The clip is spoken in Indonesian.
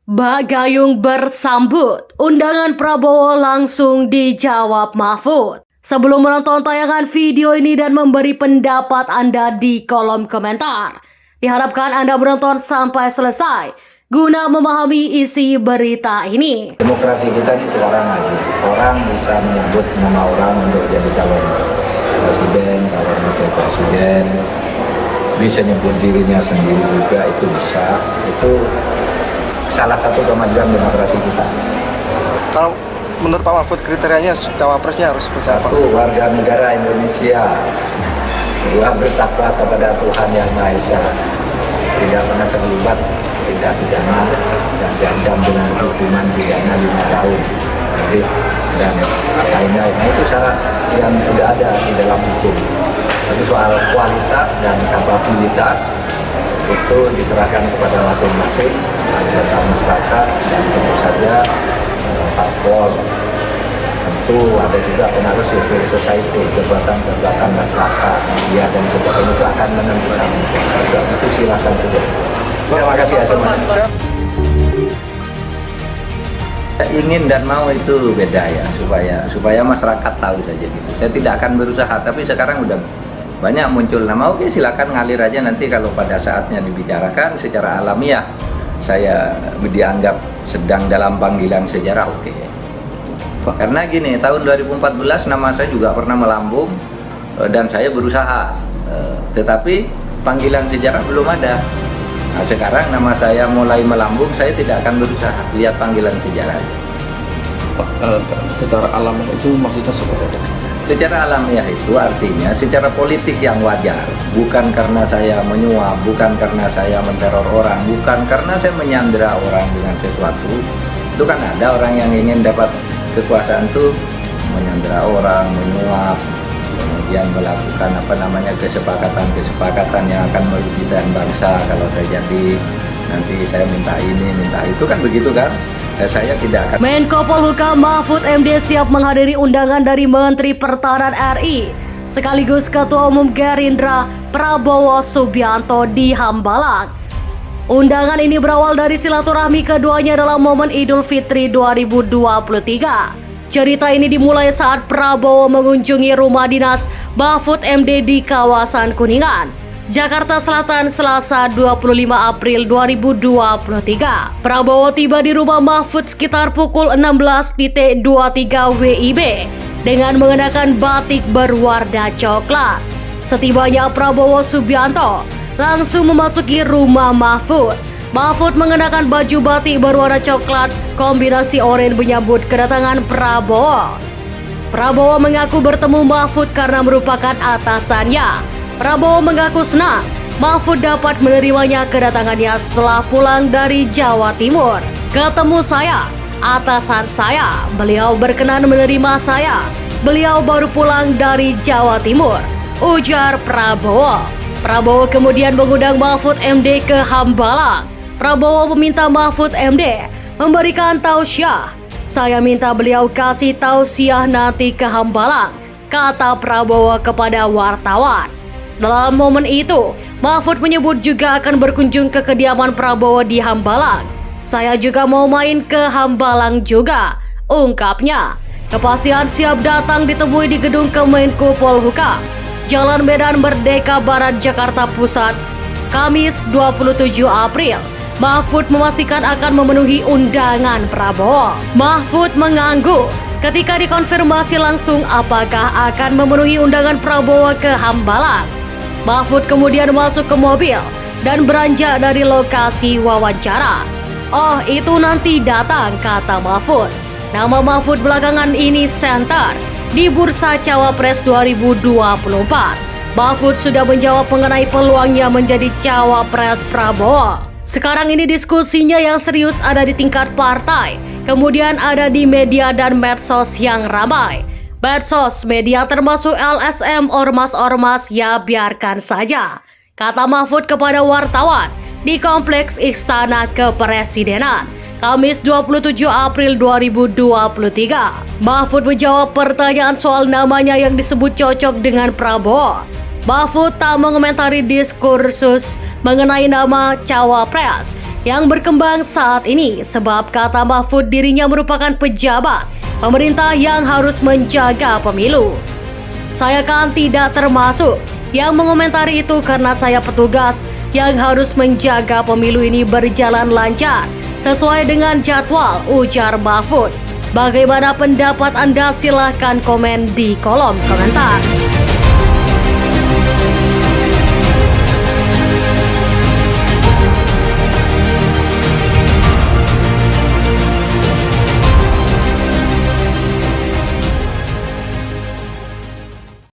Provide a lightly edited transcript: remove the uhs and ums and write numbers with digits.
Bagayung bersambut, undangan Prabowo langsung dijawab Mahfud. Sebelum menonton tayangan video ini dan memberi pendapat Anda di kolom komentar, diharapkan Anda menonton sampai selesai guna memahami isi berita ini. Demokrasi kita ini sekarang aja, orang bisa menyebut nama orang untuk jadi calon presiden, calon wakil presiden, bisa nyebut dirinya sendiri juga, itu bisa. Itu salah satu kemajuan demokrasi kita. Kalau menurut Pak Mahfud kriterianya cawapresnya harus seperti apa? Satu, warga negara Indonesia. Dua, bertakwa kepada Tuhan Yang Maha Esa. Tidak pernah terlibat tindak pidana dan diancam dengan hukuman pidana 5 tahun. Jadi, dan lainnya. Nah, itu syarat yang sudah ada di dalam hukum. Tapi soal kualitas dan kapabilitas itu diserahkan kepada masing-masing anggota masyarakat, dan tentu saja parpol. Tentu ada juga pengaruh civil society, kekuatan masyarakat, media dan sebagainya, itu akan menentukan. Sebab itu silakan saja. Terima kasih ya semuanya. Ingin dan mau itu beda ya, supaya masyarakat tahu saja gitu. Saya tidak akan berusaha, tapi sekarang udah banyak muncul nama. Oke, silakan ngalir aja, nanti kalau pada saatnya dibicarakan secara alamiah saya dianggap sedang dalam panggilan sejarah, oke. Karena gini, tahun 2014 nama saya juga pernah melambung dan saya berusaha, tetapi panggilan sejarah belum ada. Nah, sekarang nama saya mulai melambung, saya tidak akan berusaha, lihat panggilan sejarah. Secara alamiah itu maksudnya seperti apa? Secara alamiah itu artinya secara politik yang wajar, bukan karena saya menyuap, bukan karena saya menteror orang, bukan karena saya menyandera orang dengan sesuatu. Itu kan ada orang yang ingin dapat kekuasaan tuh menyandera orang, menyuap, kemudian melakukan kesepakatan yang akan merugikan bangsa. Kalau saya jadi, nanti saya minta ini, minta itu, kan begitu kan? Saya tidak akan. Menko Polhukam Mahfud MD siap menghadiri undangan dari Menteri Pertahanan RI sekaligus Ketua Umum Gerindra Prabowo Subianto di Hambalang. Undangan ini berawal dari silaturahmi keduanya dalam momen Idul Fitri 2023. Cerita ini dimulai saat Prabowo mengunjungi rumah dinas Mahfud MD di kawasan Kuningan, Jakarta Selatan, Selasa 25 April 2023. Prabowo tiba di rumah Mahfud sekitar pukul 16.23 WIB dengan mengenakan batik berwarna coklat. Setibanya Prabowo Subianto langsung memasuki rumah Mahfud. Mahfud mengenakan baju batik berwarna coklat kombinasi oranye menyambut kedatangan Prabowo. Prabowo mengaku bertemu Mahfud karena merupakan atasannya. Prabowo mengaku senang Mahfud dapat menerimanya kedatangannya setelah pulang dari Jawa Timur. Ketemu saya, atasan saya, beliau berkenan menerima saya. Beliau baru pulang dari Jawa Timur, ujar Prabowo. Prabowo kemudian mengundang Mahfud MD ke Hambalang. Prabowo meminta Mahfud MD memberikan tausiah. Saya minta beliau kasih tausiah nanti ke Hambalang, kata Prabowo kepada wartawan. Dalam momen itu, Mahfud menyebut juga akan berkunjung ke kediaman Prabowo di Hambalang. Saya juga mau main ke Hambalang juga, ungkapnya. Kepastian siap datang ditemui di gedung Kemenko Polhukam, Jalan Medan Merdeka Barat, Jakarta Pusat, Kamis 27 April. Mahfud memastikan akan memenuhi undangan Prabowo. Mahfud mengangguk ketika dikonfirmasi langsung apakah akan memenuhi undangan Prabowo ke Hambalang. Mahfud kemudian masuk ke mobil dan beranjak dari lokasi wawancara. Oh, itu nanti datang, kata Mahfud. Nama Mahfud belakangan ini center di Bursa Cawapres 2024. Mahfud sudah menjawab mengenai peluangnya menjadi Cawapres Prabowo. Sekarang ini diskusinya yang serius ada di tingkat partai, kemudian ada di media dan medsos yang ramai. Medsos, media termasuk LSM, ormas-ormas, ya biarkan saja, kata Mahfud kepada wartawan di Kompleks Istana Kepresidenan, Kamis 27 April 2023. Mahfud menjawab pertanyaan soal namanya yang disebut cocok dengan Prabowo. Mahfud tak mengomentari diskursus mengenai nama cawapres yang berkembang saat ini, sebab kata Mahfud dirinya merupakan pejabat pemerintah yang harus menjaga pemilu. Saya kan tidak termasuk yang mengomentari itu karena saya petugas yang harus menjaga pemilu ini berjalan lancar sesuai dengan jadwal, ujar Mahfud. Bagaimana pendapat Anda? Silahkan komen di kolom komentar.